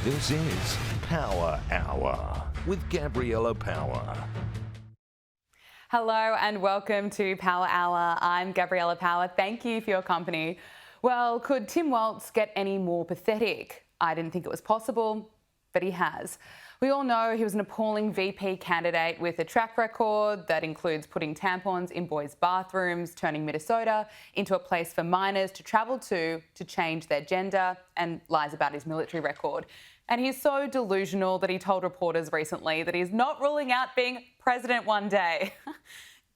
This is Power Hour with Gabriella Power. Hello and welcome to Power Hour. I'm Gabriella Power. Thank you for your company. Well, could Tim Walz get any more pathetic? I didn't think it was possible, but he has. We all know he was an appalling VP candidate with a track record that includes putting tampons in boys' bathrooms, turning Minnesota into a place for minors to travel to change their gender, and lies about his military record. And he's so delusional that he told reporters recently that he's not ruling out being president one day.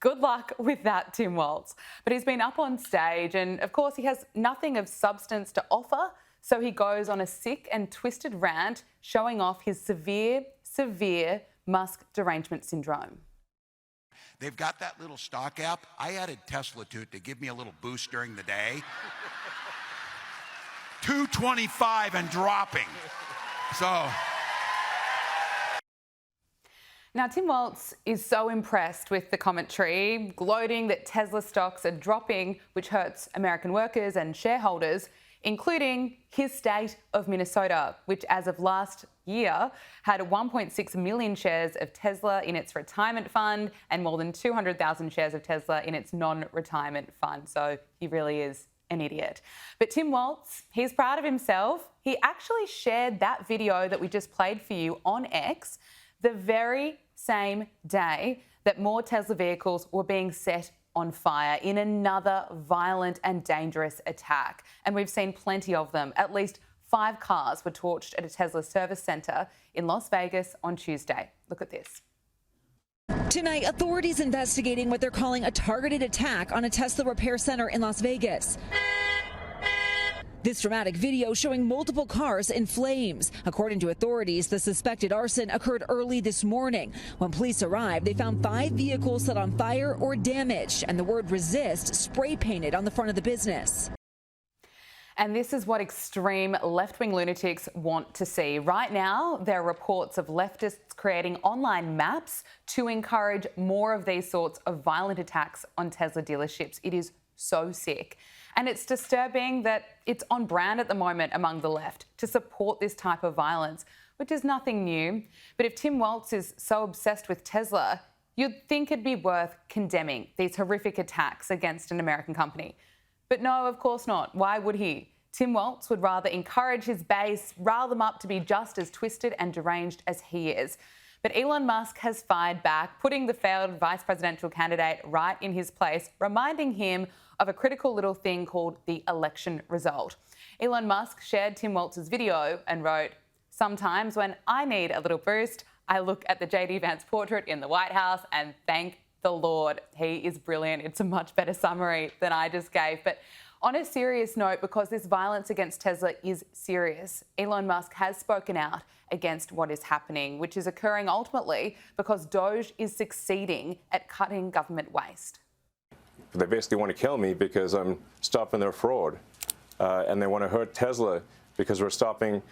Good luck with that, Tim Walz. But he's been up on stage and, of course, he has nothing of substance to offer. So he goes on a sick and twisted rant showing off his severe Musk derangement syndrome. They've got that little stock app. I added Tesla to it to give me a little boost during the day. 225 and dropping. So. Now, Tim Walz is so impressed with the commentary, gloating that Tesla stocks are dropping, which hurts American workers and shareholders, including his state of Minnesota, which as of last year had 1.6 million shares of Tesla in its retirement fund and more than 200,000 shares of Tesla in its non-retirement fund. So he really is an idiot. But Tim Walz, he's proud of himself. He actually shared that video that we just played for you on X the very same day that more Tesla vehicles were being set on fire in another violent and dangerous attack. And we've seen plenty of them. At least 5 cars were torched at a Tesla service centre in Las Vegas on Tuesday. Look at this. Tonight, authorities investigating what they're calling a targeted attack on a Tesla repair center in Las Vegas. This dramatic video showing multiple cars in flames. According to authorities, the suspected arson occurred early this morning. When police arrived, they found 5 vehicles set on fire or damaged, and the word resist spray painted on the front of the business. And this is what extreme left-wing lunatics want to see. Right now, there are reports of leftists creating online maps to encourage more of these sorts of violent attacks on Tesla dealerships. It is so sick. And it's disturbing that it's on brand at the moment among the left to support this type of violence, which is nothing new. But if Tim Walz is so obsessed with Tesla, you'd think it'd be worth condemning these horrific attacks against an American company. But no, of course not. Why would he? Tim Walz would rather encourage his base, rile them up to be just as twisted and deranged as he is. But Elon Musk has fired back, putting the failed vice presidential candidate right in his place, reminding him of a critical little thing called the election result. Elon Musk shared Tim Walz's video and wrote, "Sometimes when I need a little boost, I look at the J.D. Vance portrait in the White House and thank the Lord. He is brilliant." It's a much better summary than I just gave. But on a serious note, because this violence against Tesla is serious, Elon Musk has spoken out against what is happening, which is occurring ultimately because DOGE is succeeding at cutting government waste. They basically want to kill me because I'm stopping their fraud, and they want to hurt Tesla because we're stopping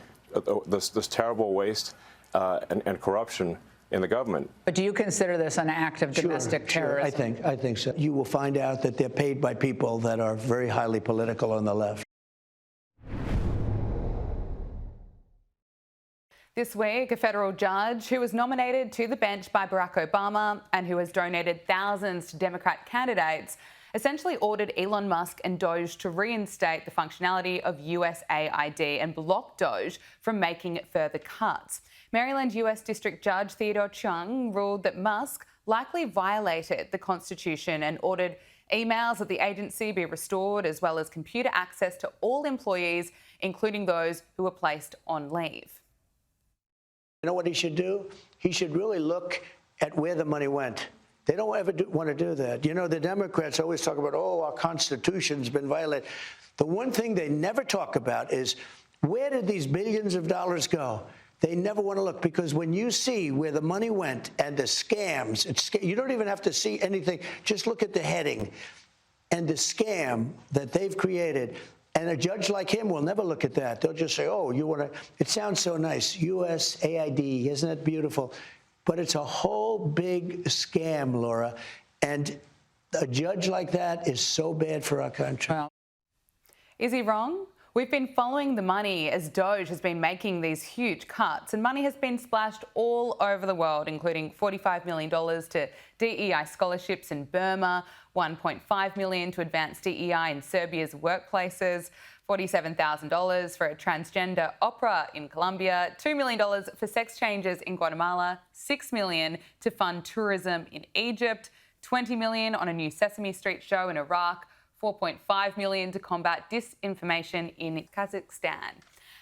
this terrible waste and corruption in the government. But do you consider this an act of domestic terrorism? I think so. You will find out that they're paid by people that are very highly political on the left. This week, a federal judge who was nominated to the bench by Barack Obama and who has donated thousands to Democrat candidates essentially ordered Elon Musk and DOGE to reinstate the functionality of USAID and block DOGE from making further cuts. Maryland US District Judge Theodore Chung ruled that Musk likely violated the Constitution and ordered emails at the agency be restored, as well as computer access to all employees, including those who were placed on leave. You know what he should do? He should really look at where the money went. They don't ever want to do that. You know, the Democrats always talk about, oh, our Constitution's been violated. The one thing they never talk about is where did these billions of dollars go? They never want to look, because when you see where the money went and the scams, you don't even have to see anything. Just look at the heading and the scam that they've created. And a judge like him will never look at that. They'll just say, oh, you want to, it sounds so nice, USAID, isn't it beautiful? But it's a whole big scam, Laura. And a judge like that is so bad for our country. Well, is he wrong? We've been following the money as DOGE has been making these huge cuts, and money has been splashed all over the world, including $45 million to DEI scholarships in Burma, $1.5 million to advance DEI in Serbia's workplaces, $47,000 for a transgender opera in Colombia, $2 million for sex changes in Guatemala, $6 million to fund tourism in Egypt, $20 million on a new Sesame Street show in Iraq, $4.5 million to combat disinformation in Kazakhstan.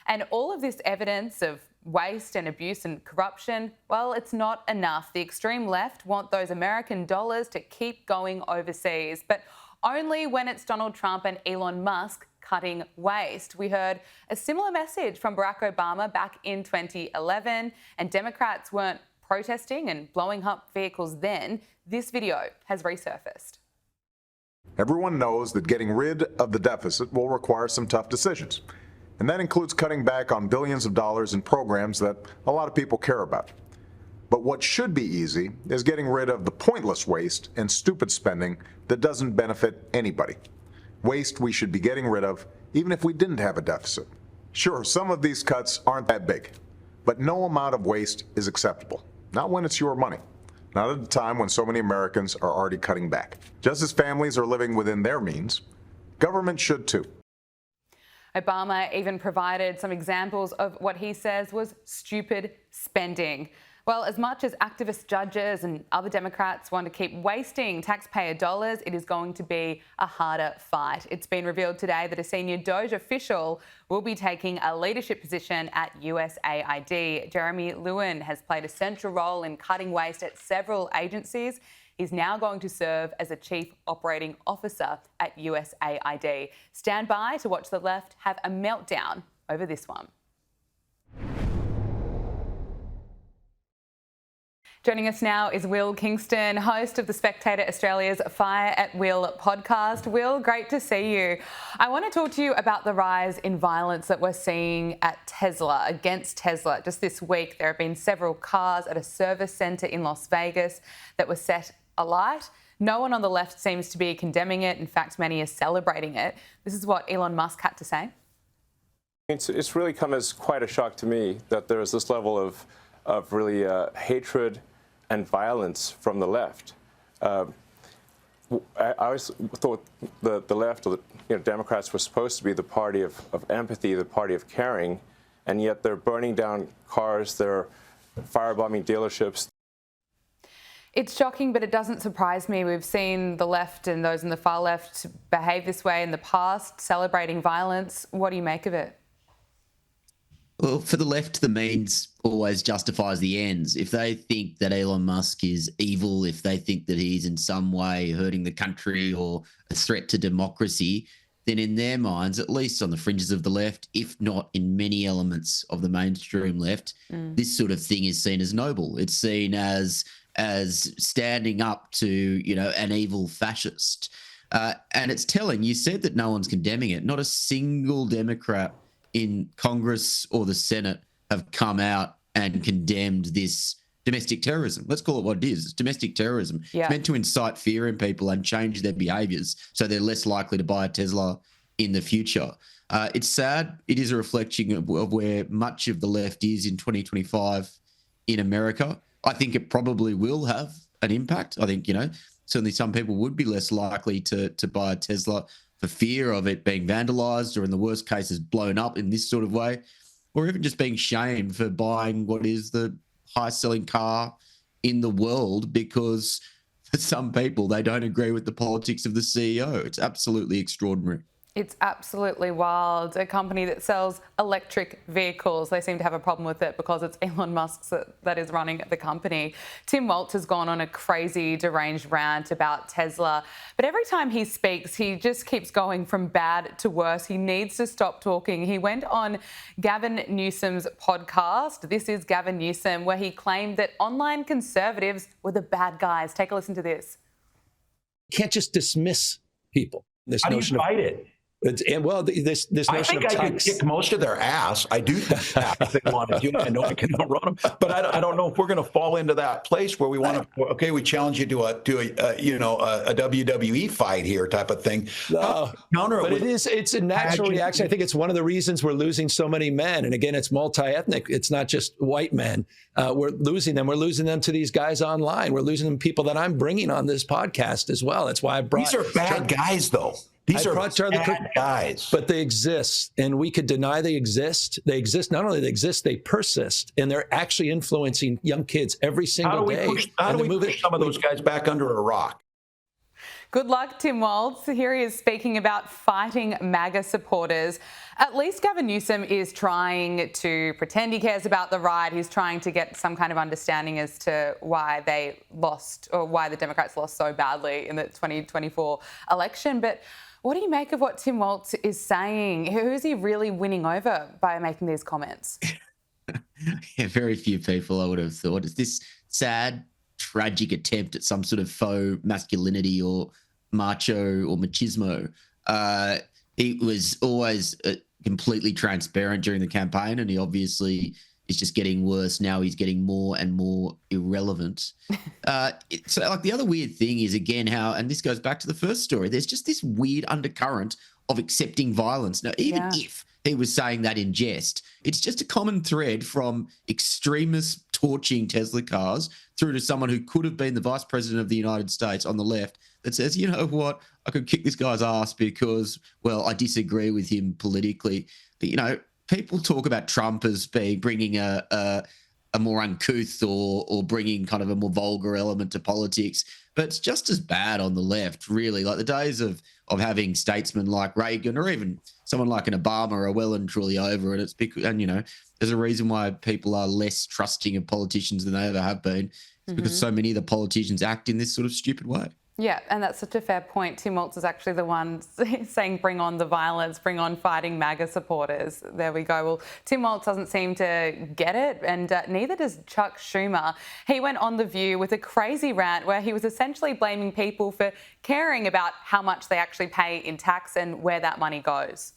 And all of this evidence of waste and abuse and corruption, well, it's not enough. The extreme left want those American dollars to keep going overseas, but only when it's Donald Trump and Elon Musk cutting waste. We heard a similar message from Barack Obama back in 2011, and Democrats weren't protesting and blowing up vehicles then. This video has resurfaced. Everyone knows that getting rid of the deficit will require some tough decisions, and that includes cutting back on billions of dollars in programs that a lot of people care about. But what should be easy is getting rid of the pointless waste and stupid spending that doesn't benefit anybody. Waste we should be getting rid of even if we didn't have a deficit. Sure, some of these cuts aren't that big, but no amount of waste is acceptable, not when it's your money. Not at a time when so many Americans are already cutting back. Just as families are living within their means, government should too. Obama even provided some examples of what he says was stupid spending. Well, as much as activist judges and other Democrats want to keep wasting taxpayer dollars, it is going to be a harder fight. It's been revealed today that a senior DOGE official will be taking a leadership position at USAID. Jeremy Lewin has played a central role in cutting waste at several agencies. He's now going to serve as a chief operating officer at USAID. Stand by to watch the left have a meltdown over this one. Joining us now is Will Kingston, host of The Spectator Australia's Fire at Will podcast. Will, great to see you. I want to talk to you about the rise in violence that we're seeing at Tesla, against Tesla. Just this week, there have been several cars at a service centre in Las Vegas that were set alight. No one on the left seems to be condemning it. In fact, many are celebrating it. This is what Elon Musk had to say. It's really come as quite a shock to me that there's this level of really hatred and violence from the left. I always thought the left, or Democrats, were supposed to be the party of empathy, the party of caring, and yet they're burning down cars, they're firebombing dealerships. It's shocking, but it doesn't surprise me. We've seen the left and those in the far left behave this way in the past, celebrating violence. What do you make of it? Well, for the left, the means always justifies the ends. If they think that Elon Musk is evil, if they think that he's in some way hurting the country or a threat to democracy, then in their minds, at least on the fringes of the left, if not in many elements of the mainstream left, this sort of thing is seen as noble. It's seen as standing up to, an evil fascist. And it's telling. You said that no one's condemning it. Not a single Democrat in Congress or the Senate have come out and condemned this domestic terrorism. Let's call it what it is. It's domestic terrorism. Yeah. It's meant to incite fear in people and change their behaviours so they're less likely to buy a Tesla in the future. It's sad. It is a reflection of where much of the left is in 2025 in America. I think it probably will have an impact. I think, certainly some people would be less likely to buy a Tesla for fear of it being vandalised or in the worst cases blown up in this sort of way, or even just being shamed for buying what is the highest selling car in the world because for some people, they don't agree with the politics of the CEO. It's absolutely extraordinary. It's absolutely wild. A company that sells electric vehicles, they seem to have a problem with it because it's Elon Musk that is running the company. Tim Walz has gone on a crazy, deranged rant about Tesla. But every time he speaks, he just keeps going from bad to worse. He needs to stop talking. He went on Gavin Newsom's podcast, This is Gavin Newsom, where he claimed that online conservatives were the bad guys. Take a listen to this. You can't just dismiss people. This How do you notion fight it? This I notion think of I could kick most of their ass. I do think that if they wanted to. I know I can outrun them, but I don't know if we're going to fall into that place where we want to. Okay, we challenge you to a WWE fight here type of thing. No, but it's a natural reaction. I think it's one of the reasons we're losing so many men. And again, it's multi-ethnic. It's not just white men. We're losing them. We're losing them to these guys online. We're losing them people that I'm bringing on this podcast as well. That's why I brought. These are bad guys, though. These are bad guys. But they exist, and we could deny they exist. They exist. Not only they exist, they persist, and they're actually influencing young kids every single day. How do we push some of those guys back under a rock? Good luck, Tim Walz. Here he is speaking about fighting MAGA supporters. At least Gavin Newsom is trying to pretend he cares about the right. He's trying to get some kind of understanding as to why they lost, or why the Democrats lost so badly in the 2024 election. But what do you make of what Tim Walz is saying? Who is he really winning over by making these comments? Yeah, very few people, I would have thought. It's this sad, tragic attempt at some sort of faux masculinity or macho or machismo. He was always completely transparent during the campaign, and he obviously is just getting worse. Now he's getting more and more irrelevant. So like the other weird thing is, again, how, and this goes back to the first story, there's just this weird undercurrent of accepting violence. Now, even if he was saying that in jest, it's just a common thread from extremists torching Tesla cars through to someone who could have been the vice president of the United States on the left that says, you know what, I could kick this guy's ass because, well, I disagree with him politically. But, you know, people talk about Trump as bringing a more uncouth or bringing kind of a more vulgar element to politics, but it's just as bad on the left, really. Like the days of having statesmen like Reagan or even someone like an Obama are well and truly over. And it's because, and you know, there's a reason why people are less trusting of politicians than they ever have been. It's because so many of the politicians act in this sort of stupid way. Yeah, and that's such a fair point. Tim Walz is actually the one saying, bring on the violence, bring on fighting MAGA supporters. There we go. Well, Tim Walz doesn't seem to get it, and neither does Chuck Schumer. He went on The View with a crazy rant where he was essentially blaming people for caring about how much they actually pay in tax and where that money goes.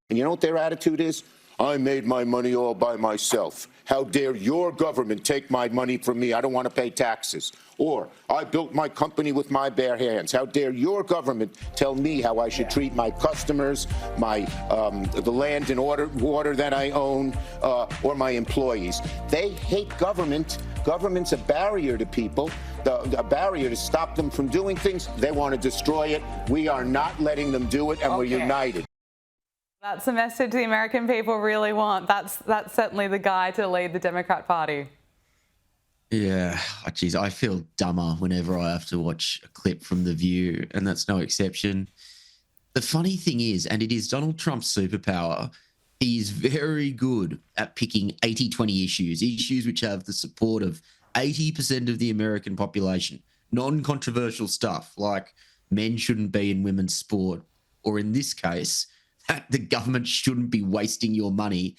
And you know what their attitude is? I made my money all by myself. How dare your government take my money from me? I don't want to pay taxes. Or I built my company with my bare hands. How dare your government tell me how I should treat my customers, the land and water that I own, or my employees? They hate government. Government's a barrier to people, a barrier to stop them from doing things. They want to destroy it. We are not letting them do it, and we're united. That's the message the American people really want. That's certainly the guy to lead the Democrat Party. Yeah, geez, I feel dumber whenever I have to watch a clip from The View, and that's no exception. The funny thing is, and it is Donald Trump's superpower, he's very good at picking 80-20 issues which have the support of 80% of the American population. Non-controversial stuff like men shouldn't be in women's sport, or in this case, that the government shouldn't be wasting your money.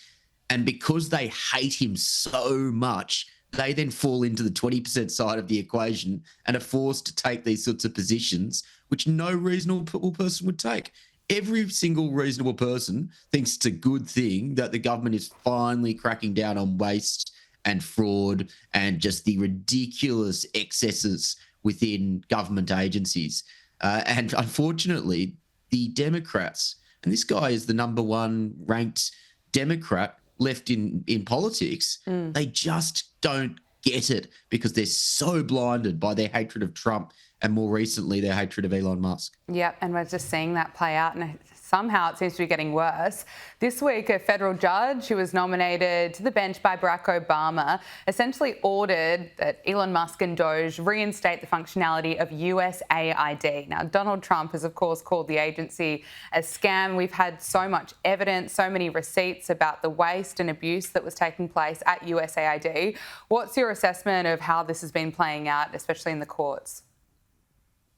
And because they hate him so much, they then fall into the 20% side of the equation and are forced to take these sorts of positions, which no reasonable person would take. Every single reasonable person thinks it's a good thing that the government is finally cracking down on waste and fraud and just the ridiculous excesses within government agencies. And unfortunately, the Democrats, and this guy is the number one ranked Democrat left in politics, they just don't get it because they're so blinded by their hatred of Trump and more recently their hatred of Elon Musk. Yep, and we're just seeing that play out, and somehow it seems to be getting worse. This week, a federal judge who was nominated to the bench by Barack Obama essentially ordered that Elon Musk and DOGE reinstate the functionality of USAID. Now, Donald Trump has, of course, called the agency a scam. We've had so much evidence, so many receipts about the waste and abuse that was taking place at USAID. What's your assessment of how this has been playing out, especially in the courts?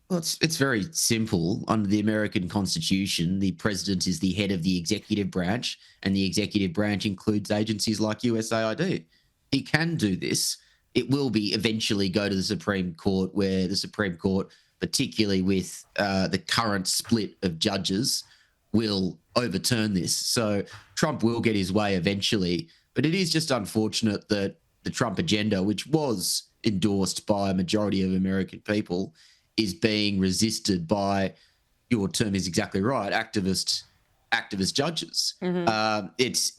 Well, it's very simple. Under the American Constitution, the president is the head of the executive branch, and the executive branch includes agencies like USAID. He can do this. It will be eventually go to the Supreme Court, where the Supreme Court, particularly with the current split of judges, will overturn this. So Trump will get his way eventually. But it is just unfortunate that the Trump agenda, which was endorsed by a majority of American people, is being resisted by, your term is exactly right, activist judges.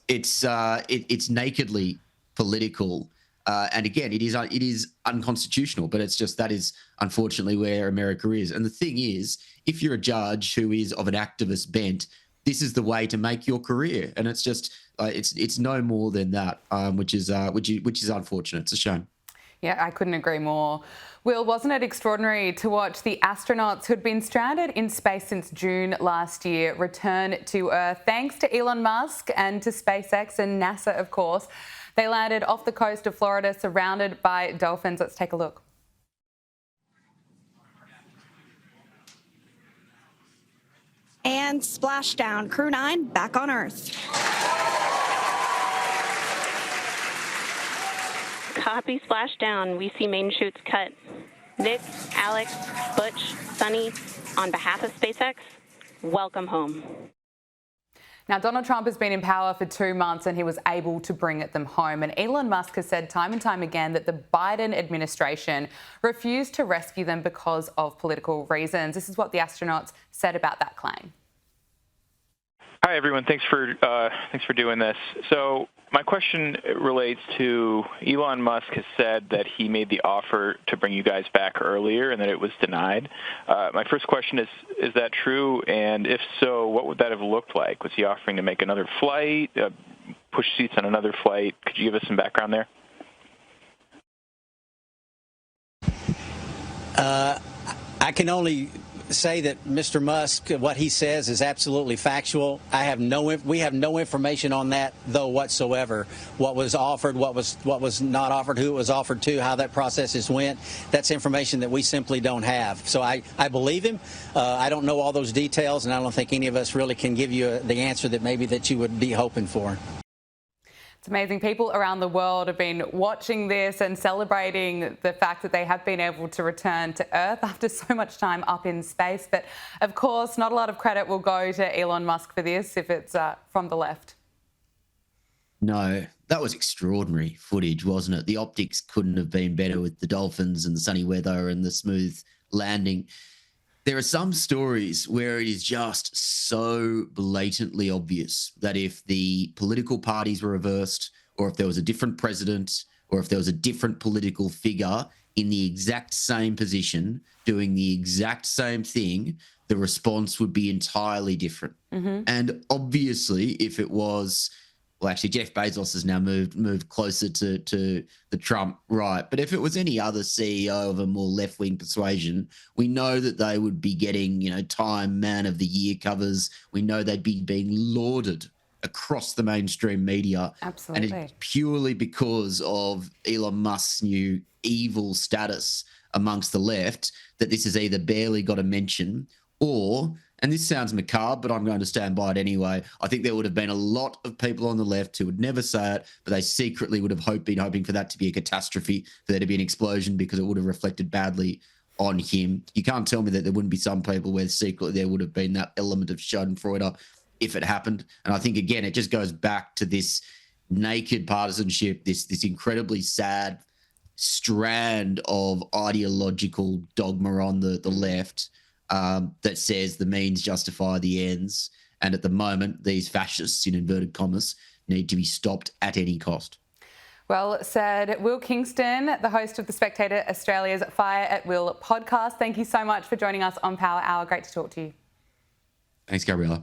It's nakedly political. And again, it is unconstitutional, but it's just that is unfortunately where America is. And the thing is, if you're a judge who is of an activist bent, this is the way to make your career. And it's just it's no more than that, which is unfortunate. It's a shame. Yeah, I couldn't agree more. Will, wasn't it extraordinary to watch the astronauts who'd been stranded in space since June last year return to Earth, thanks to Elon Musk and to SpaceX and NASA, of course. They landed off the coast of Florida, surrounded by dolphins. Let's take a look. And splashdown. Crew 9 back on Earth. Copy, splashdown. We see main chutes cut. Nick, Alex, Butch, Sunny, on behalf of SpaceX, welcome home. Now, Donald Trump has been in power for 2 months and he was able to bring them home. And Elon Musk has said time and time again that the Biden administration refused to rescue them because of political reasons. This is what the astronauts said about that claim. Hi, everyone. Thanks for doing this. So my question relates to Elon Musk has said that he made the offer to bring you guys back earlier and that it was denied. My first question is that true? And if so, what would that have looked like? Was he offering to make another flight, push seats on another flight? Could you give us some background there? I can only say that Mr. Musk, what he says is absolutely factual. We have no information on that, though, whatsoever. What was offered, what was not offered, who it was offered to, how that process went. That's information that we simply don't have. So I believe him. I don't know all those details, and I don't think any of us really can give you the answer that you would be hoping for. It's amazing. People around the world have been watching this and celebrating the fact that they have been able to return to Earth after so much time up in space. But of course, not a lot of credit will go to Elon Musk for this if it's from the left. No, that was extraordinary footage, wasn't it? The optics couldn't have been better with the dolphins and the sunny weather and the smooth landing. There are some stories where it is just so blatantly obvious that if the political parties were reversed, or if there was a different president, or if there was a different political figure in the exact same position doing the exact same thing, the response would be entirely different. And obviously, if it was, well, actually, Jeff Bezos has now moved closer to the Trump right. But if it was any other CEO of a more left-wing persuasion, we know that they would be getting, Time Man of the Year covers. We know they'd be being lauded across the mainstream media. Absolutely. And it's purely because of Elon Musk's new evil status amongst the left that this has either barely got a mention or, and this sounds macabre, but I'm going to stand by it anyway, I think there would have been a lot of people on the left who would never say it, but they secretly would have been hoping for that to be a catastrophe, for there to be an explosion, because it would have reflected badly on him. You can't tell me that there wouldn't be some people where secretly there would have been that element of schadenfreude if it happened. And I think, again, it just goes back to this naked partisanship, this incredibly sad strand of ideological dogma on the left, that says the means justify the ends. And at the moment, these fascists, in inverted commas, need to be stopped at any cost. Well said. Will Kingston, the host of The Spectator Australia's Fire at Will podcast. Thank you so much for joining us on Power Hour. Great to talk to you. Thanks, Gabriella.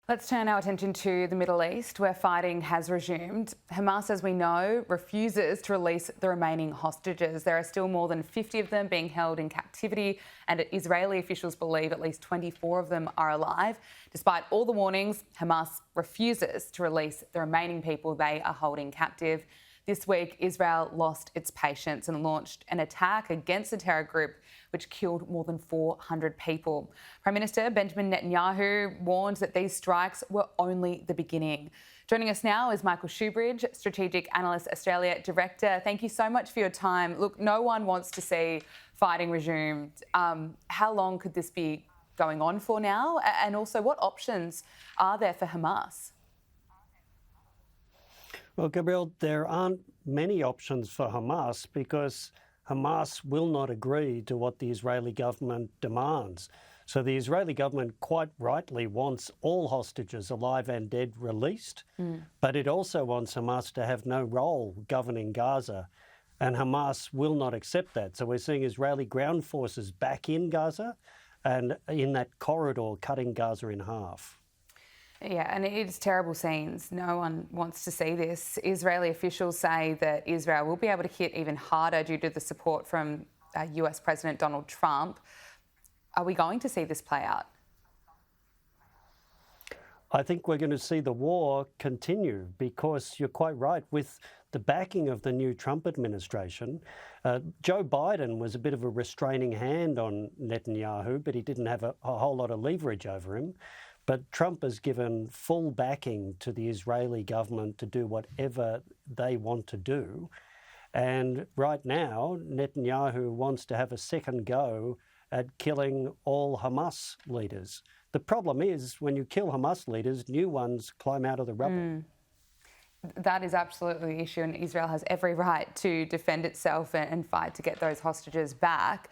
Let's turn our attention to the Middle East, where fighting has resumed. Hamas, as we know, refuses to release the remaining hostages. There are still more than 50 of them being held in captivity, and Israeli officials believe at least 24 of them are alive. Despite all the warnings, Hamas refuses to release the remaining people they are holding captive. This week, Israel lost its patience and launched an attack against the terror group, which killed more than 400 people. Prime Minister Benjamin Netanyahu warned that these strikes were only the beginning. Joining us now is Michael Shoebridge, Strategic Analyst Australia Director. Thank you so much for your time. Look, no one wants to see fighting resumed. How long could this be going on for now? And also, what options are there for Hamas? Well, Gabrielle, there aren't many options for Hamas because Hamas will not agree to what the Israeli government demands. So the Israeli government quite rightly wants all hostages, alive and dead, released, but it also wants Hamas to have no role governing Gaza, and Hamas will not accept that. So we're seeing Israeli ground forces back in Gaza and in that corridor cutting Gaza in half. Yeah, and it's terrible scenes. No one wants to see this. Israeli officials say that Israel will be able to hit even harder due to the support from US President Donald Trump. Are we going to see this play out? I think we're going to see the war continue because you're quite right. With the backing of the new Trump administration, Joe Biden was a bit of a restraining hand on Netanyahu, but he didn't have a whole lot of leverage over him. But Trump has given full backing to the Israeli government to do whatever they want to do. And right now, Netanyahu wants to have a second go at killing all Hamas leaders. The problem is when you kill Hamas leaders, new ones climb out of the rubble. That is absolutely the issue, and Israel has every right to defend itself and fight to get those hostages back.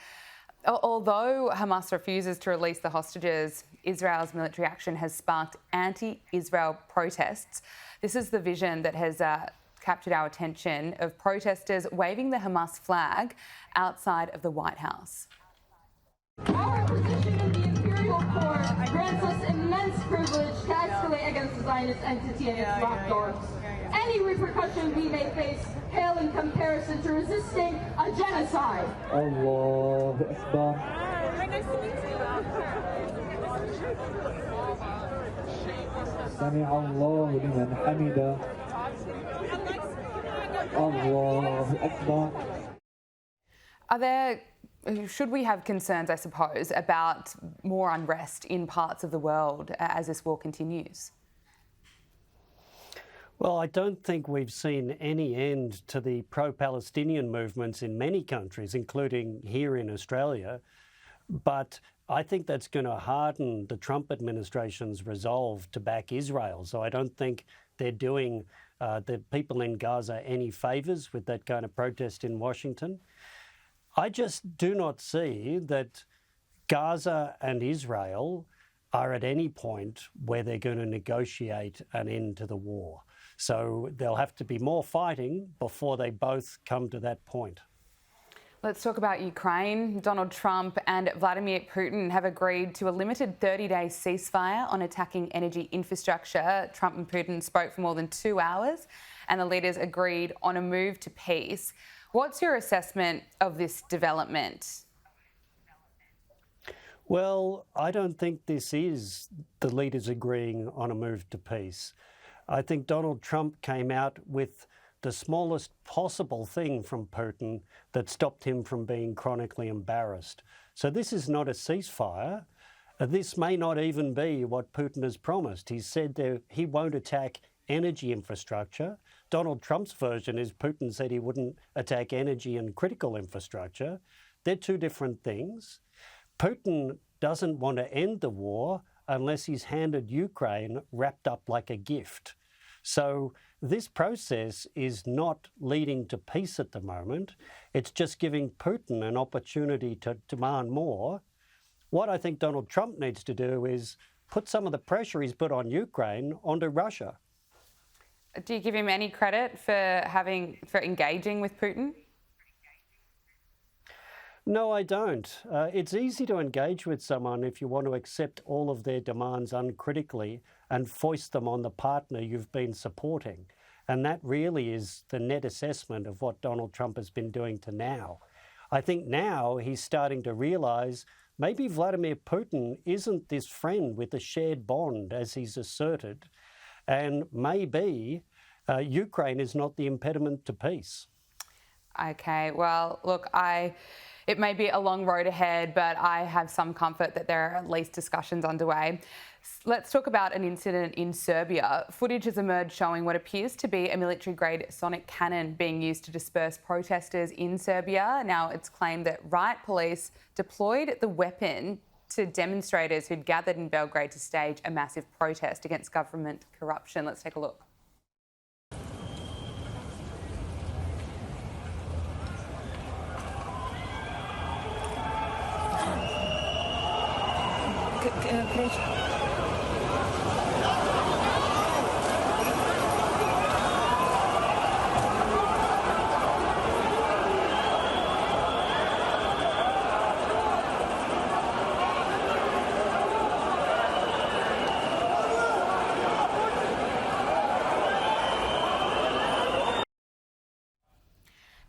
Although Hamas refuses to release the hostages, Israel's military action has sparked anti-Israel protests. This is the vision that has captured our attention, of protesters waving the Hamas flag outside of the White House. Our position in the Imperial Court grants us immense privilege to escalate against the Zionist entity and its lapdogs. Any repercussion we may face pale in comparison to resisting a genocide. Allahu Akbar. سمع الله لمن حمده. Allahu Akbar. Should we have concerns, I suppose, about more unrest in parts of the world as this war continues? Well, I don't think we've seen any end to the pro-Palestinian movements in many countries, including here in Australia. But I think that's going to harden the Trump administration's resolve to back Israel. So I don't think they're doing the people in Gaza any favours with that kind of protest in Washington. I just do not see that Gaza and Israel are at any point where they're going to negotiate an end to the war. So there'll have to be more fighting before they both come to that point. Let's talk about Ukraine. Donald Trump and Vladimir Putin have agreed to a limited 30-day ceasefire on attacking energy infrastructure. Trump and Putin spoke for more than 2 hours, and the leaders agreed on a move to peace. What's your assessment of this development? Well, I don't think this is the leaders agreeing on a move to peace. I think Donald Trump came out with the smallest possible thing from Putin that stopped him from being chronically embarrassed. So this is not a ceasefire. This may not even be what Putin has promised. He said that he won't attack energy infrastructure. Donald Trump's version is Putin said he wouldn't attack energy and critical infrastructure. They're two different things. Putin doesn't want to end the war unless he's handed Ukraine wrapped up like a gift. So this process is not leading to peace at the moment. It's just giving Putin an opportunity to demand more. What I think Donald Trump needs to do is put some of the pressure he's put on Ukraine onto Russia. Do you give him any credit for engaging with Putin? No, I don't. It's easy to engage with someone if you want to accept all of their demands uncritically and foist them on the partner you've been supporting. And that really is the net assessment of what Donald Trump has been doing to now. I think now he's starting to realise maybe Vladimir Putin isn't this friend with a shared bond as he's asserted. And maybe Ukraine is not the impediment to peace. Okay, well, look, it may be a long road ahead, but I have some comfort that there are at least discussions underway. Let's talk about an incident in Serbia. Footage has emerged showing what appears to be a military-grade sonic cannon being used to disperse protesters in Serbia. Now, it's claimed that riot police deployed the weapon to demonstrators who'd gathered in Belgrade to stage a massive protest against government corruption. Let's take a look.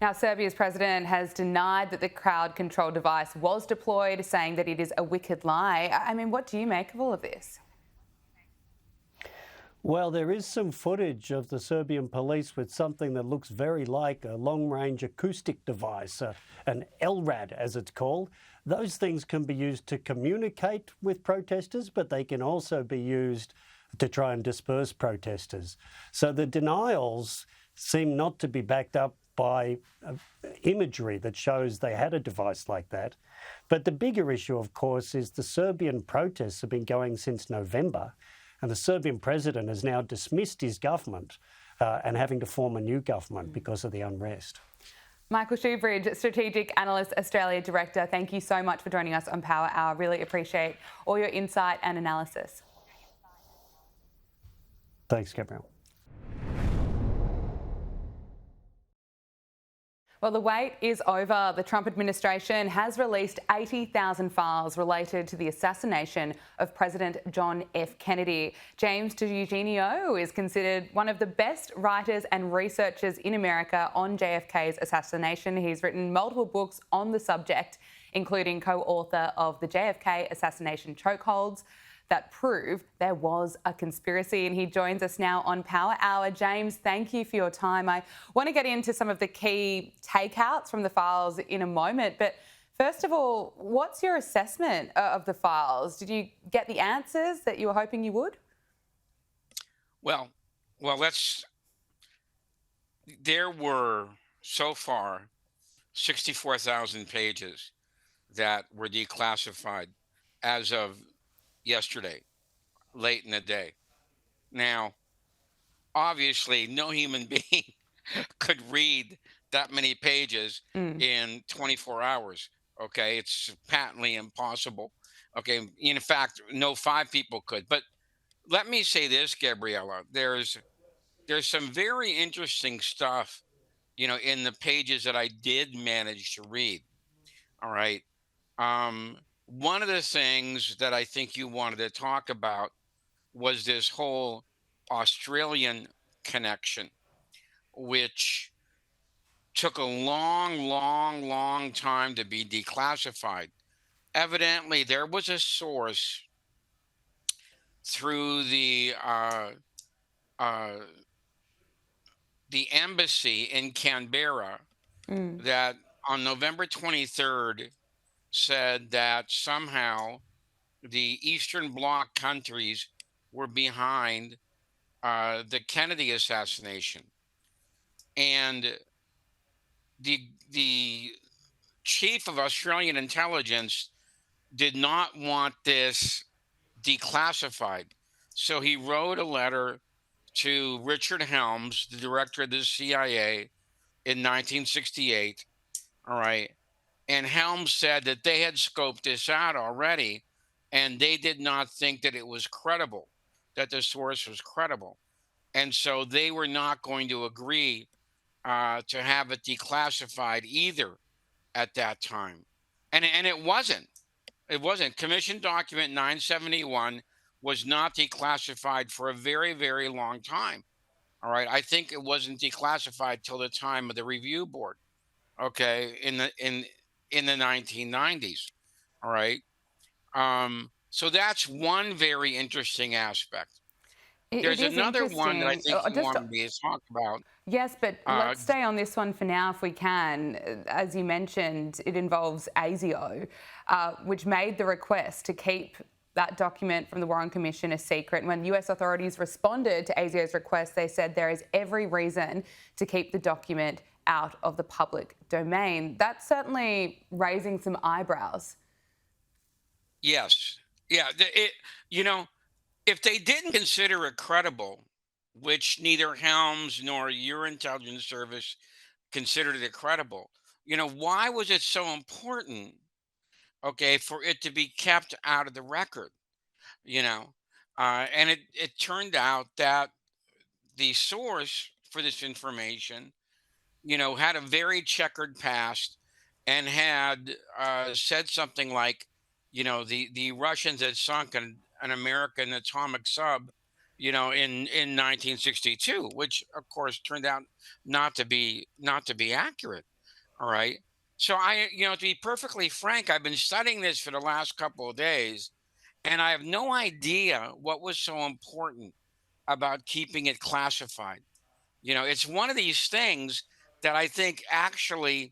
Now, Serbia's president has denied that the crowd control device was deployed, saying that it is a wicked lie. I mean, what do you make of all of this? Well, there is some footage of the Serbian police with something that looks very like a long-range acoustic device, an LRAD as it's called. Those things can be used to communicate with protesters, but they can also be used to try and disperse protesters. So the denials seem not to be backed up by imagery that shows they had a device like that. But the bigger issue, of course, is the Serbian protests have been going since November, and the Serbian president has now dismissed his government and having to form a new government because of the unrest. Michael Shoebridge, Strategic Analyst, Australia Director, thank you so much for joining us on Power Hour. Really appreciate all your insight and analysis. Thanks, Gabrielle. Well, the wait is over. The Trump administration has released 80,000 files related to the assassination of President John F. Kennedy. James DiEugenio is considered one of the best writers and researchers in America on JFK's assassination. He's written multiple books on the subject, including co-author of the JFK Assassination Chokeholds that prove there was a conspiracy. And he joins us now on Power Hour. James, thank you for your time. I want to get into some of the key takeouts from the files in a moment. But first of all, what's your assessment of the files? Did you get the answers that you were hoping you would? Well, there were so far 64,000 pages that were declassified as of yesterday, late in the day. Now, obviously, no human being could read that many pages in 24 hours. Okay, it's patently impossible. Okay, in fact, no 5 people could. But let me say this, Gabriella, there's some very interesting stuff, in the pages that I did manage to read. All right. One of the things that I think you wanted to talk about was this whole Australian connection, which took a long time to be declassified. Evidently, there was a source through the embassy in Canberra that on November 23rd said that somehow the Eastern Bloc countries were behind the Kennedy assassination. And the chief of Australian intelligence did not want this declassified. So he wrote a letter to Richard Helms, the director of the CIA, in 1968. All right. And Helms said that they had scoped this out already, and they did not think that it was credible, that the source was credible. And so they were not going to agree to have it declassified either at that time. And it wasn't. It wasn't. Commission document 971 was not declassified for a very, very long time. All right. I think it wasn't declassified till the time of the review board. Okay. In the 1990s. All right. So that's one very interesting aspect. It There's is another one that I interesting. think you wanted me to talk about. Yes, but Uh, let's stay on this one for now if we can. As you mentioned, it involves ASIO, which made the request to keep that document from the Warren Commission a secret. And when US authorities responded to ASIO's request, they said there is every reason to keep the document out of the public domain. That's certainly raising some eyebrows. Yes. Yeah. If they didn't consider it credible, which neither Helms nor your intelligence service considered it credible, why was it so important, okay, for it to be kept out of the record? You know, and it turned out that the source for this information, had a very checkered past and had said something like, the Russians had sunk an American atomic sub, in 1962, which of course turned out not to be accurate. All right. So to be perfectly frank, I've been studying this for the last couple of days, and I have no idea what was so important about keeping it classified. It's one of these things that I think actually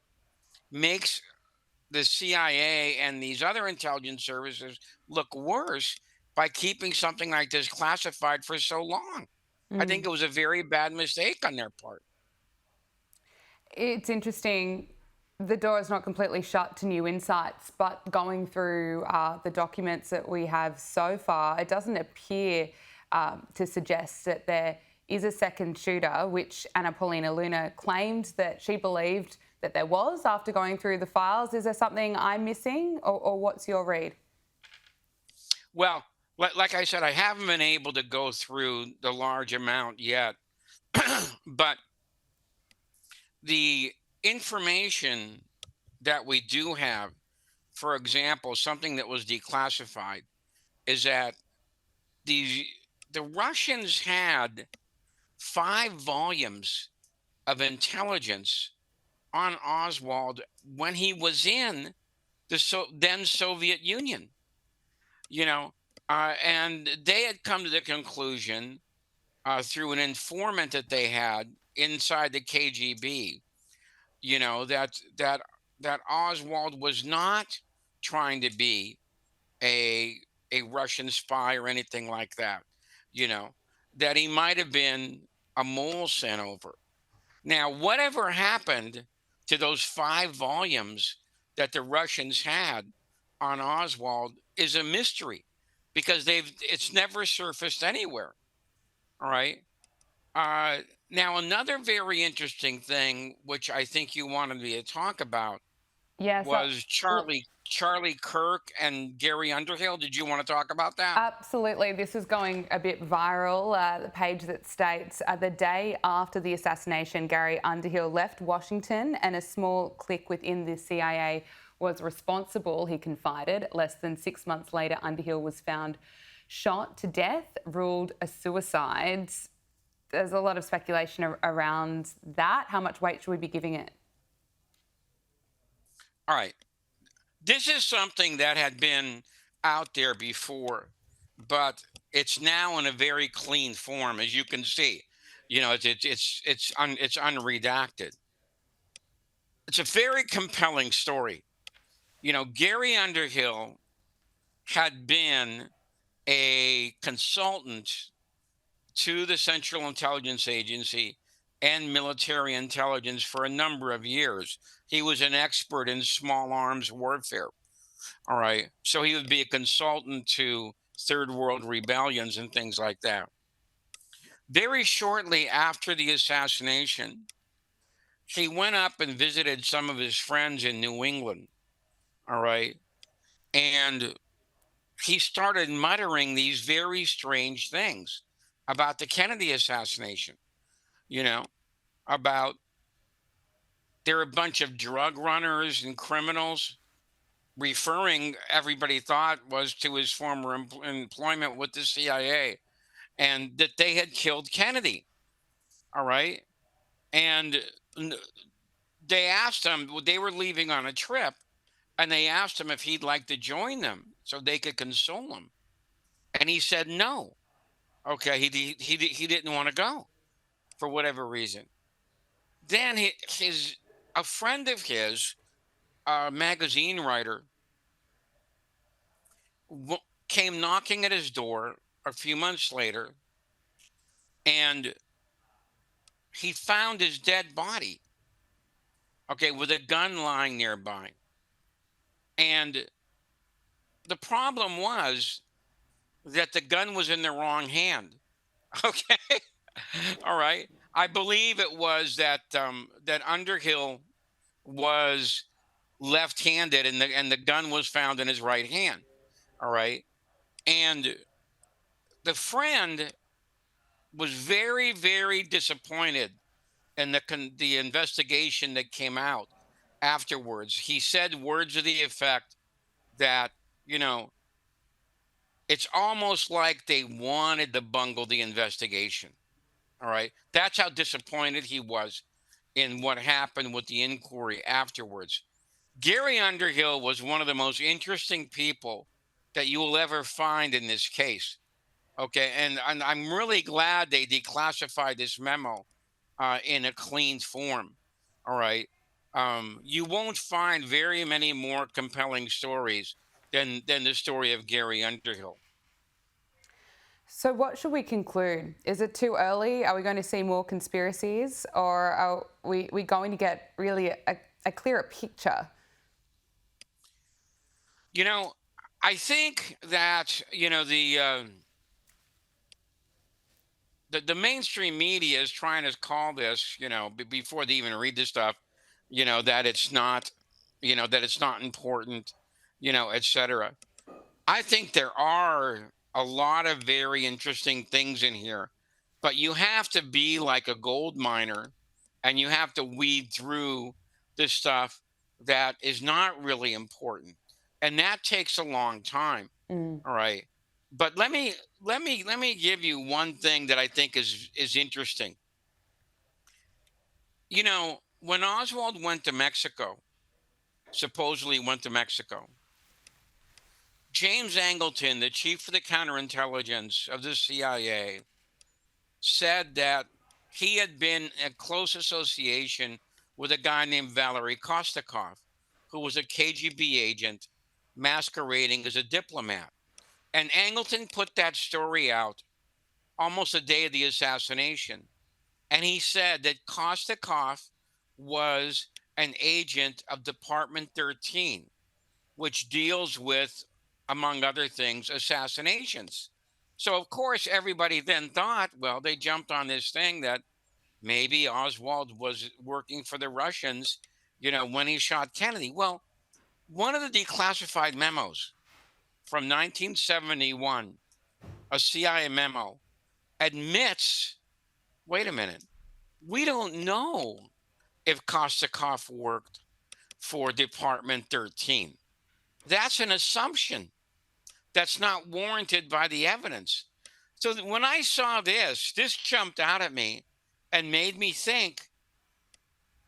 makes the CIA and these other intelligence services look worse by keeping something like this classified for so long. I think it was a very bad mistake on their part. It's interesting. The door is not completely shut to new insights, but going through the documents that we have so far, it doesn't appear to suggest that there is a second shooter, which Anna Paulina Luna claimed that she believed that there was after going through the files. Is there something I'm missing, or what's your read? Well, like I said, I haven't been able to go through the large amount yet, but the information that we do have, for example, something that was declassified, is that the Russians had 5 volumes of intelligence on Oswald when he was in the then Soviet Union. And they had come to the conclusion through an informant that they had inside the KGB, that Oswald was not trying to be a Russian spy or anything like that, that he might have been a mole sent over. Now, whatever happened to those 5 volumes that the Russians had on Oswald is a mystery, because it's never surfaced anywhere. All right. Now, another very interesting thing, which I think you wanted me to talk about, was Charlie Kirk and Gary Underhill. Did you want to talk about that? Absolutely. This is going a bit viral. The page that states, the day after the assassination, Gary Underhill left Washington and a small clique within the CIA was responsible, he confided. Less than 6 months later, Underhill was found shot to death, ruled a suicide. There's a lot of speculation around that. How much weight should we be giving it? All right. This is something that had been out there before, but it's now in a very clean form, as you can see. It's unredacted. It's a very compelling story. Gary Underhill had been a consultant to the Central Intelligence Agency and military intelligence for a number of years. He was an expert in small arms warfare. All right. So he would be a consultant to third world rebellions and things like that. Very shortly after the assassination, he went up and visited some of his friends in New England. All right. And he started muttering these very strange things about the Kennedy assassination, about they're a bunch of drug runners and criminals, referring, everybody thought, was to his former employment with the CIA, and that they had killed Kennedy. All right. And they asked him, they were leaving on a trip, and they asked him if he'd like to join them so they could console him. And he said no. Okay, he didn't want to go for whatever reason. Then a friend of his, a magazine writer, came knocking at his door a few months later, and he found his dead body, okay, with a gun lying nearby. And the problem was that the gun was in the wrong hand. Okay. All right. I believe it was that that Underhill was left-handed, and the gun was found in his right hand. All right. And the friend was very, very disappointed in the investigation that came out afterwards. He said words to the effect that, you know, it's almost like they wanted to bungle the investigation. All right. That's how disappointed he was in what happened with the inquiry afterwards. Gary Underhill was one of the most interesting people that you will ever find in this case. Okay. And I'm really glad they declassified this memo in a clean form. All right. You won't find very many more compelling stories than the story of Gary Underhill. So what should we conclude? Is it too early? Are we going to see more conspiracies, or are we going to get really a clearer picture? You know, I think that, you know, the mainstream media is trying to call this, you know, before they even read this stuff, you know, that it's not, you know, that it's not important, you know, etc. I think there are a lot of very interesting things in here, but you have to be like a gold miner, and you have to weed through this stuff that is not really important, and that takes a long time. All right. But let me give you one thing that I think is interesting. You know, when Oswald went to Mexico, supposedly went to Mexico, James Angleton, the chief of the counterintelligence of the CIA, said that he had been in close association with a guy named Valery Kostakov, who was a KGB agent masquerading as a diplomat. And Angleton put that story out almost the day of the assassination. And he said that Kostakov was an agent of Department 13, which deals with, among other things, assassinations. So, of course, everybody then thought, well, they jumped on this thing that maybe Oswald was working for the Russians, you know, when he shot Kennedy. Well, one of the declassified memos from 1971, a CIA memo, admits, wait a minute, we don't know if Kostakov worked for Department 13. That's an assumption that's not warranted by the evidence. So when I saw this jumped out at me and made me think,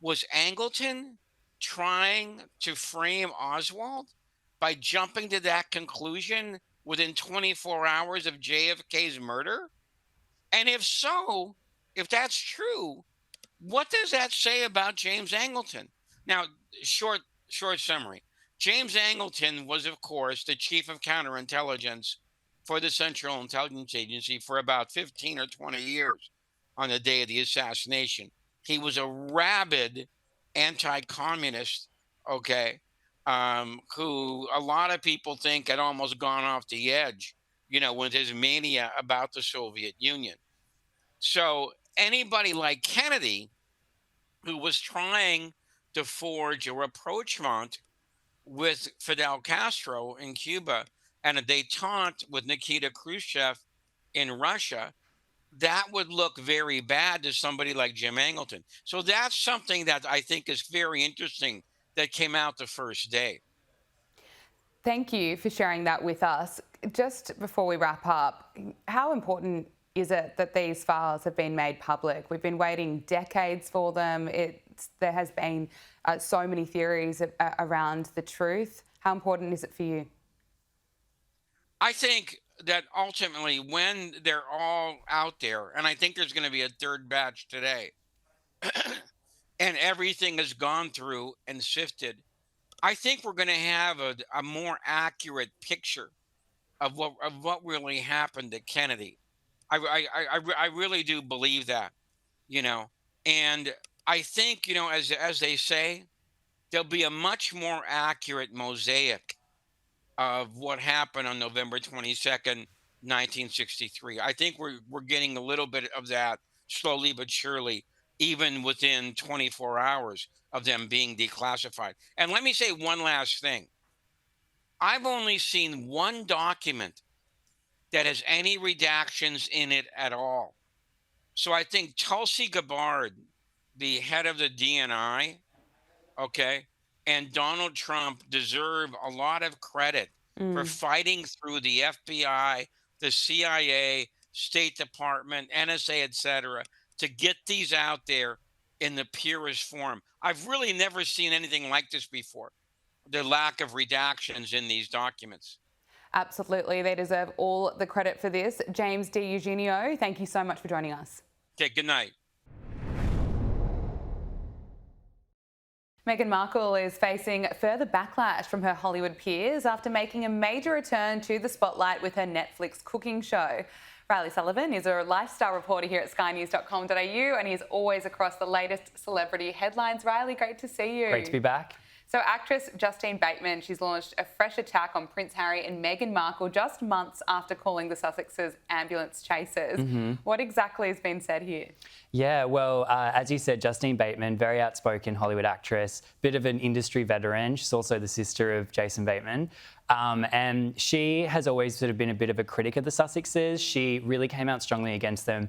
was Angleton trying to frame Oswald by jumping to that conclusion within 24 hours of JFK's murder? And if so, if that's true, what does that say about James Angleton? Now, short summary. James Angleton was, of course, the chief of counterintelligence for the Central Intelligence Agency for about 15 or 20 years on the day of the assassination. He was a rabid anti-communist, okay, who a lot of people think had almost gone off the edge, you know, with his mania about the Soviet Union. So anybody like Kennedy, who was trying to forge a rapprochement with Fidel Castro in Cuba and a détente with Nikita Khrushchev in Russia, that would look very bad to somebody like Jim Angleton. So that's something that I think is very interesting that came out the first day. Thank you for sharing that with us. Just before we wrap up, how important is it that these files have been made public? We've been waiting decades for them. There has been so many theories around the truth. How important is it for you? I think that ultimately, when they're all out there, and I think there's going to be a third batch today, and everything has gone through and sifted, I think we're going to have a more accurate picture of what really happened to Kennedy. I really do believe that, you know, and I think, you know, as they say, there'll be a much more accurate mosaic of what happened on November 22nd, 1963. I think we're getting a little bit of that slowly but surely, even within 24 hours of them being declassified. And let me say one last thing. I've only seen one document that has any redactions in it at all. So I think Tulsi Gabbard, the head of the DNI, okay, and Donald Trump deserve a lot of credit for fighting through the FBI, the CIA, State Department, NSA, et cetera, to get these out there in the purest form. I've really never seen anything like this before, the lack of redactions in these documents. Absolutely. They deserve all the credit for this. James D. Eugenio, thank you so much for joining us. Okay, good night. Meghan Markle is facing further backlash from her Hollywood peers after making a major return to the spotlight with her Netflix cooking show. Riley Sullivan is a lifestyle reporter here at skynews.com.au and he's always across the latest celebrity headlines. Riley, great to see you. Great to be back. So actress Justine Bateman, she's launched a fresh attack on Prince Harry and Meghan Markle just months after calling the Sussexes ambulance chasers. What exactly has been said here? Yeah, well, as you said, Justine Bateman, very outspoken Hollywood actress, bit of an industry veteran. She's also the sister of Jason Bateman. And she has always sort of been a bit of a critic of the Sussexes. She really came out strongly against them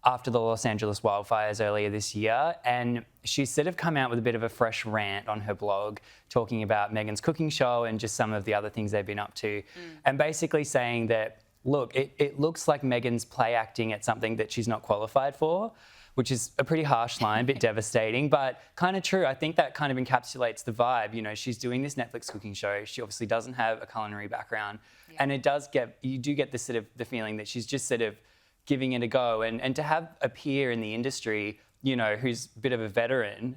after the Los Angeles wildfires earlier this year. And she's sort of come out with a bit of a fresh rant on her blog, talking about Meghan's cooking show and just some of the other things they've been up to. And basically saying that, look, it looks like Meghan's play acting at something that she's not qualified for, which is a pretty harsh line, a bit devastating, but kind of true. I think that kind of encapsulates the vibe. You know, she's doing this Netflix cooking show. She obviously doesn't have a culinary background. And you do get this sort of the feeling that she's just sort of giving it a go. And to have a peer in the industry, you know, who's a bit of a veteran,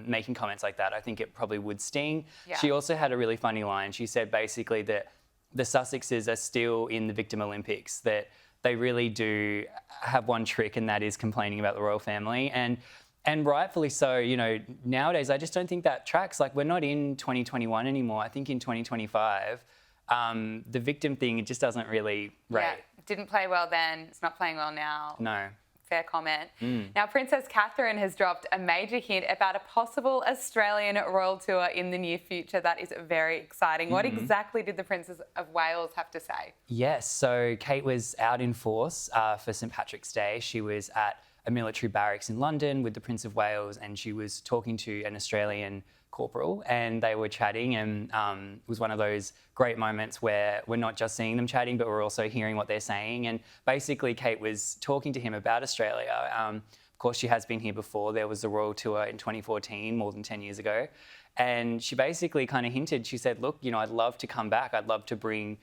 making comments like that, I think it probably would sting. Yeah. She also had a really funny line. She said basically that the Sussexes are still in the Victim Olympics, that they really do have one trick, and that is complaining about the royal family. And rightfully so. You know, nowadays, I just don't think that tracks. Like, we're not in 2021 anymore. I think in 2025, the victim thing, it just doesn't really rate. Yeah, didn't play well then. It's not playing well now. No. Fair comment. Now, Princess Catherine has dropped a major hint about a possible Australian royal tour in the near future. That is very exciting. What exactly did the Princess of Wales have to say? Yes, so Kate was out in force for St Patrick's Day. She was at a military barracks in London with the Prince of Wales, and she was talking to an Australian corporal, and they were chatting, and it was one of those great moments where we're not just seeing them chatting, but we're also hearing what they're saying. And basically Kate was talking to him about Australia. Of course, she has been here before. There was the royal tour in 2014, more than 10 years ago. And she basically kind of hinted, she said, look, you know, I'd love to come back. I'd love to bring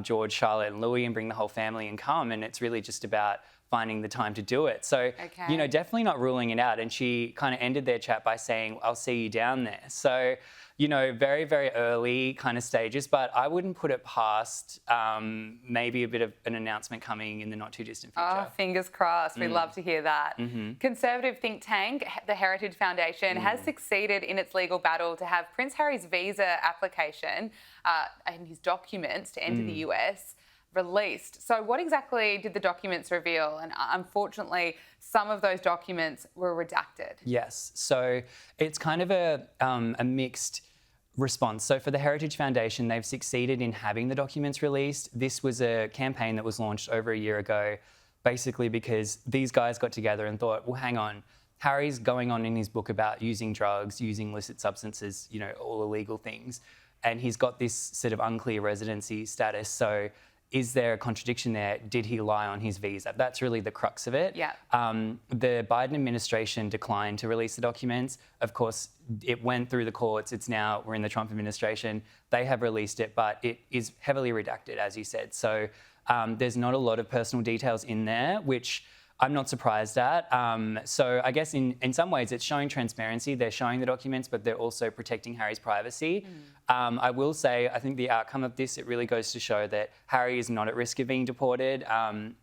George, Charlotte and Louis and bring the whole family and come. And it's really just about finding the time to do it. So, you know, definitely not ruling it out. And she kind of ended their chat by saying, I'll see you down there. So, you know, very, very early kind of stages, but I wouldn't put it past maybe a bit of an announcement coming in the not too distant future. Oh, fingers crossed. We'd love to hear that. Conservative think tank, the Heritage Foundation, has succeeded in its legal battle to have Prince Harry's visa application and his documents to enter the US released. So what exactly did the documents reveal? And unfortunately, some of those documents were redacted. Yes. So it's kind of a mixed response. So for the Heritage Foundation, they've succeeded in having the documents released. This was a campaign that was launched over a year ago, basically because these guys got together and thought, well, hang on, Harry's going on in his book about using drugs, using illicit substances, you know, all illegal things. And he's got this sort of unclear residency status. So is there a contradiction there? Did he lie on his visa? That's really the crux of it. Yeah. The Biden administration declined to release the documents. Of course, it went through the courts. It's now, we're in the Trump administration. They have released it, but it is heavily redacted, as you said. So There's not a lot of personal details in there, which I'm not surprised at. So I guess in some ways it's showing transparency. They're showing the documents, but they're also protecting Harry's privacy. I will say, I think the outcome of this, it really goes to show that Harry is not at risk of being deported.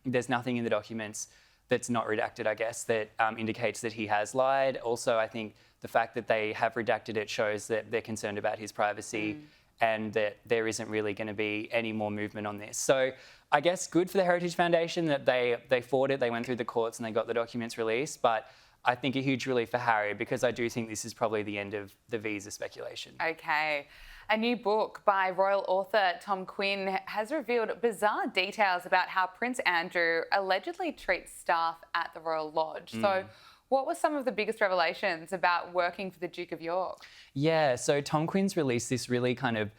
There's nothing in the documents that's not redacted, I guess, that indicates that he has lied. Also, I think the fact that they have redacted it shows that they're concerned about his privacy and that there isn't really going to be any more movement on this. So I guess good for the Heritage Foundation that they fought it, they went through the courts and they got the documents released. But I think a huge relief for Harry, because I do think this is probably the end of the visa speculation. Okay. A new book by royal author Tom Quinn has revealed bizarre details about how Prince Andrew allegedly treats staff at the Royal Lodge. So what were some of the biggest revelations about working for the Duke of York? Yeah, so Tom Quinn's released this really kind of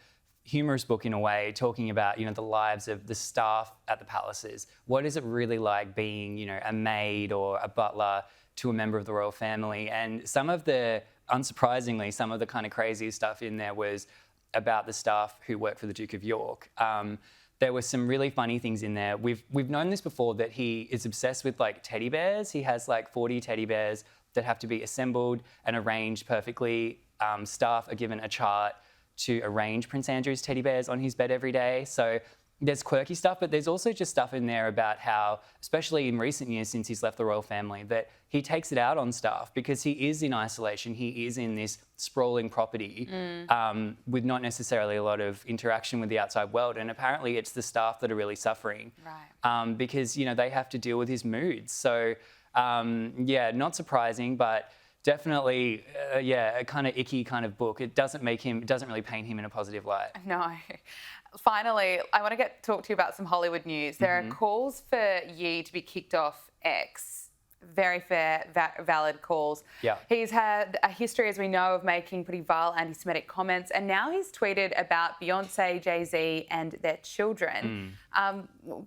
humorous book in a way, talking about, the lives of the staff at the palaces. What is it really like being, a maid or a butler to a member of the royal family? And unsurprisingly, some of the kind of craziest stuff in there was about the staff who work for the Duke of York. There were some really funny things in there. We've known this before, that he is obsessed with teddy bears. He has 40 teddy bears that have to be assembled and arranged perfectly. Staff are given a chart to arrange Prince Andrew's teddy bears on his bed every day. So there's quirky stuff, but there's also just stuff in there about how, especially in recent years since he's left the royal family, that he takes it out on staff because he is in isolation. He is in this sprawling property with not necessarily a lot of interaction with the outside world. And apparently it's the staff that are really suffering because, they have to deal with his moods. So, not surprising, but definitely, a kind of icky kind of book. It doesn't really paint him in a positive light. No. Finally, I want to talk to you about some Hollywood news. There are calls for Ye to be kicked off X. Very fair, valid calls. Yeah. He's had a history, as we know, of making pretty vile anti-Semitic comments, and now he's tweeted about Beyonce, Jay-Z and their children.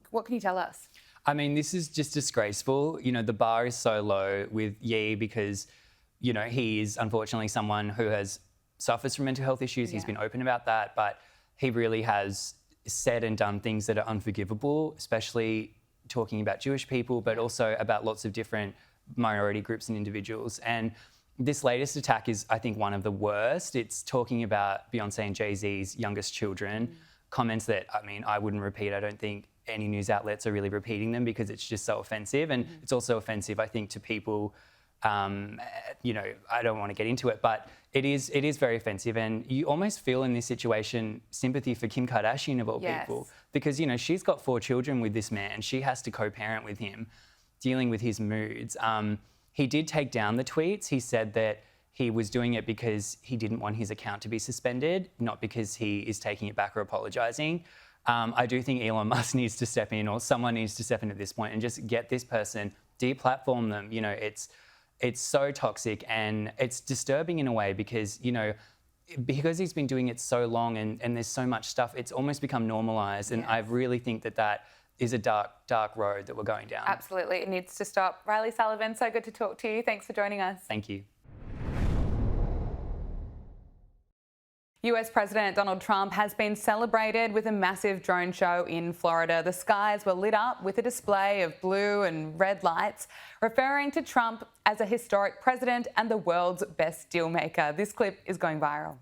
What can you tell us? I mean, this is just disgraceful. The bar is so low with Ye because he is unfortunately someone who suffers from mental health issues. He's been open about that, but he really has said and done things that are unforgivable, especially talking about Jewish people, but also about lots of different minority groups and individuals. And this latest attack is, I think, one of the worst. It's talking about Beyonce and Jay-Z's youngest children, comments that, I wouldn't repeat. I don't think any news outlets are really repeating them because it's just so offensive. And it's also offensive, I think, to people. I don't want to get into it, but it is very offensive. And you almost feel in this situation sympathy for Kim Kardashian of all people, because, she's got 4 children with this man. She has to co-parent with him, dealing with his moods. He did take down the tweets. He said that he was doing it because he didn't want his account to be suspended, not because he is taking it back or apologising. I do think Elon Musk needs to step in, or someone needs to step in at this point and just get this person, deplatform them. It's so toxic and it's disturbing in a way because, because he's been doing it so long and there's so much stuff, it's almost become normalised. And I really think that is a dark, dark road that we're going down. Absolutely. It needs to stop. Riley Sullivan, so good to talk to you. Thanks for joining us. Thank you. US President Donald Trump has been celebrated with a massive drone show in Florida. The skies were lit up with a display of blue and red lights, referring to Trump as a historic president and the world's best deal maker. This clip is going viral.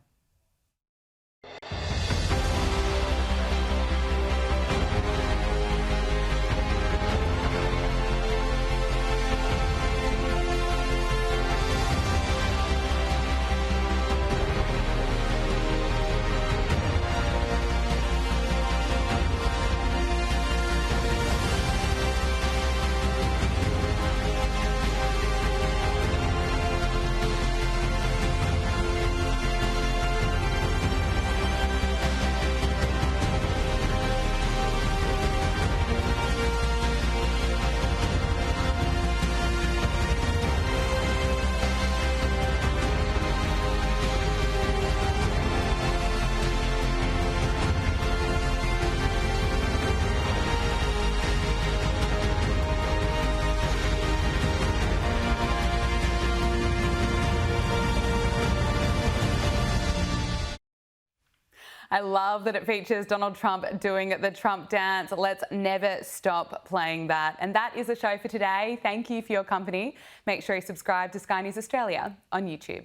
I love that it features Donald Trump doing the Trump dance. Let's never stop playing that. And that is the show for today. Thank you for your company. Make sure you subscribe to Sky News Australia on YouTube.